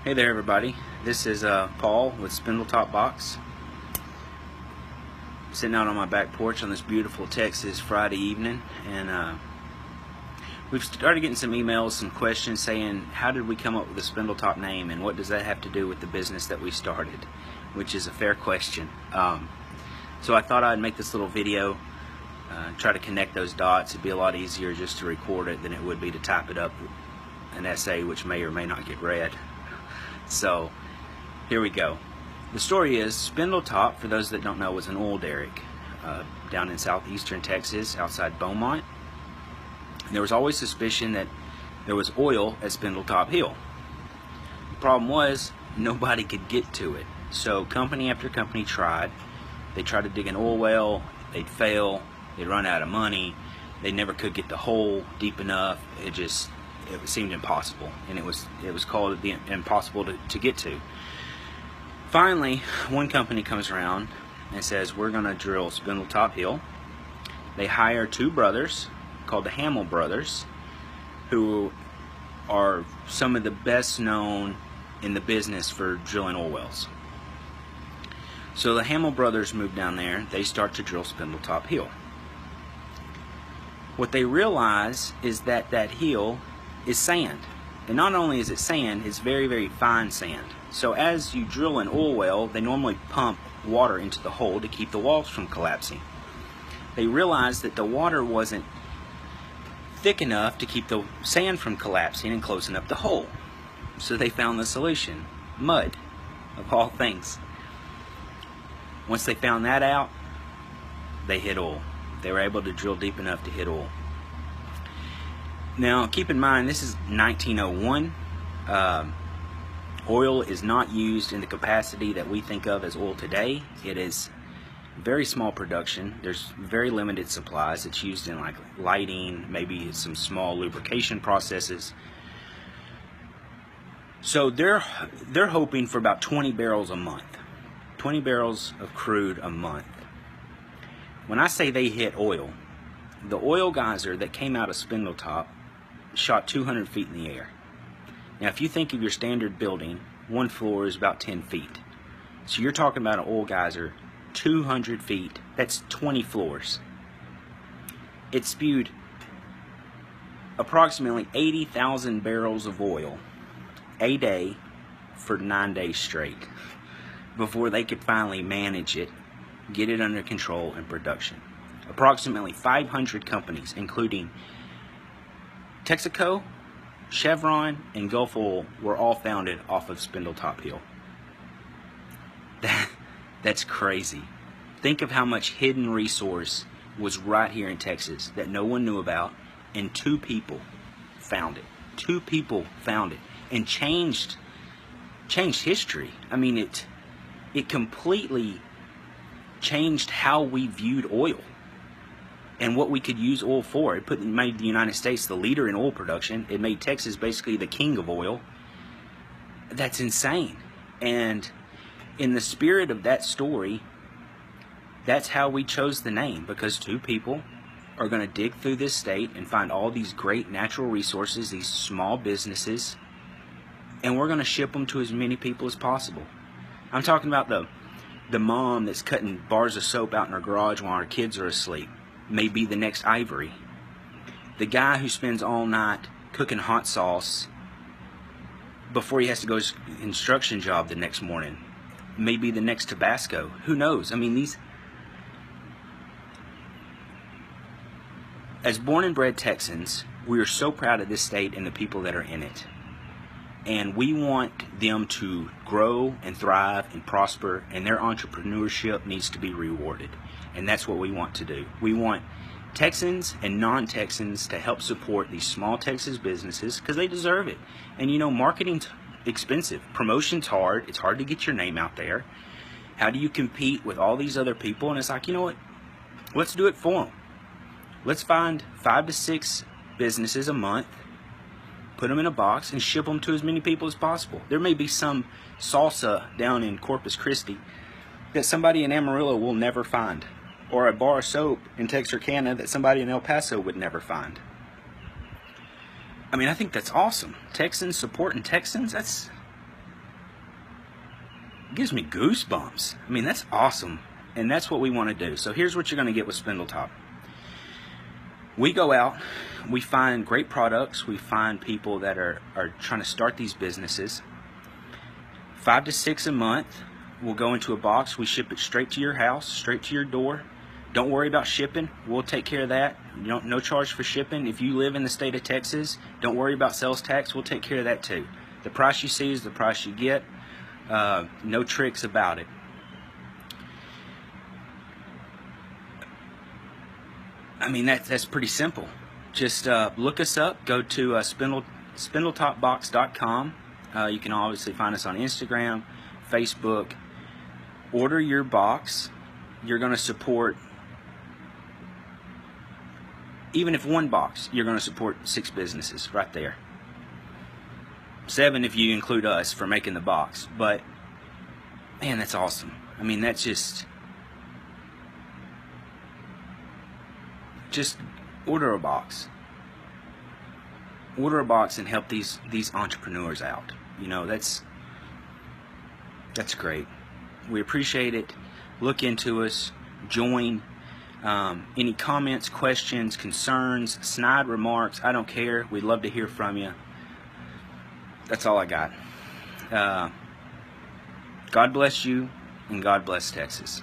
Hey there everybody, this is Paul with Spindletop Box. Sitting out on my back porch on this beautiful Texas Friday evening, and we've started getting some emails, some questions saying how did we come up with the Spindletop name and what does that have to do with the business that we started, which is a fair question. So I thought I'd make this little video, try to connect those dots. It'd be a lot easier just to record it than it would be to type it up, an essay which may or may not get read. So here we go. The story is Spindletop, for those that don't know, was an oil derrick down in southeastern Texas outside Beaumont. And there was always suspicion that there was oil at Spindletop Hill. The problem was nobody could get to it. So company after company tried. They tried to dig an oil well, they'd fail, they'd run out of money, they never could get the hole deep enough. It seemed impossible, and it was called the impossible to get to. Finally, one company comes around and says, we're going to drill Spindletop Hill. They hire two brothers called the Hamill brothers, who are some of the best known in the business for drilling oil wells. So the Hamill brothers move down there. They start to drill Spindletop Hill. What they realize is that that hill is sand, and not only is it sand, it's very, very fine sand. So as you drill an oil well, they normally pump water into the hole to keep the walls from collapsing. They realized that the water wasn't thick enough to keep the sand from collapsing and closing up the hole. So they found the solution: mud, of all things. Once they found that out, they hit oil. They were able to drill deep enough to hit oil. Now, keep in mind, this is 1901. Oil is not used in the capacity that we think of as oil today. It is very small production. There's very limited supplies. It's used in like lighting, maybe some small lubrication processes. So they're hoping for about 20 barrels a month. 20 barrels of crude a month. When I say they hit oil, the oil geyser that came out of Spindletop shot 200 feet in the air. Now, if you think of your standard building, one floor is about 10 feet. So you're talking about an oil geyser 200 feet. That's 20 floors. It spewed approximately 80,000 barrels of oil a day for 9 days straight before they could finally manage it, get it under control and production. Approximately 500 companies, including Texaco, Chevron, and Gulf Oil, were all founded off of Spindletop Hill. That's crazy. Think of how much hidden resource was right here in Texas that no one knew about, and two people found it. Two people found it and changed history. I mean, it completely changed how we viewed oil and what we could use oil for. It made the United States the leader in oil production. It made Texas basically the king of oil. That's insane. And in the spirit of that story, that's how we chose the name, because two people are going to dig through this state and find all these great natural resources, these small businesses, and we're going to ship them to as many people as possible. I'm talking about the mom that's cutting bars of soap out in her garage while her kids are asleep. May be the next Ivory. The guy who spends all night cooking hot sauce before he has to go to his construction job the next morning may be the next Tabasco. Who knows? I mean, as born and bred Texans, we are so proud of this state and the people that are in it. And we want them to grow and thrive and prosper, and their entrepreneurship needs to be rewarded. And that's what we want to do. We want Texans and non-Texans to help support these small Texas businesses because they deserve it. And you know, marketing's expensive. Promotion's hard. It's hard to get your name out there. How do you compete with all these other people? And it's like, you know what? Let's do it for them. Let's find 5 to 6 businesses a month, put them in a box, and ship them to as many people as possible. There may be some salsa down in Corpus Christi that somebody in Amarillo will never find, or a bar of soap in Texarkana that somebody in El Paso would never find. I mean, I think that's awesome. Texans supporting Texans, gives me goosebumps. I mean, that's awesome, and that's what we want to do. So here's what you're going to get with Spindletop. We go out, we find great products, we find people that are trying to start these businesses. 5 to 6 a month, we'll go into a box, we ship it straight to your house, straight to your door. Don't worry about shipping, we'll take care of that. No charge for shipping. If you live in the state of Texas, don't worry about sales tax, we'll take care of that too. The price you see is the price you get. No tricks about it. I mean, that's pretty simple. Just look us up. Go to spindletopbox.com. You can obviously find us on Instagram, Facebook. Order your box. You're going to support, even if one box, you're going to support 6 businesses right there. 7 if you include us for making the box. But man, that's awesome. I mean, that's just order a box. Order a box and help these entrepreneurs out. You know, that's great. We appreciate it. Look into us. Join. Any comments, questions, concerns, snide remarks, I don't care. We'd love to hear from you. That's all I got. God bless you, and God bless Texas.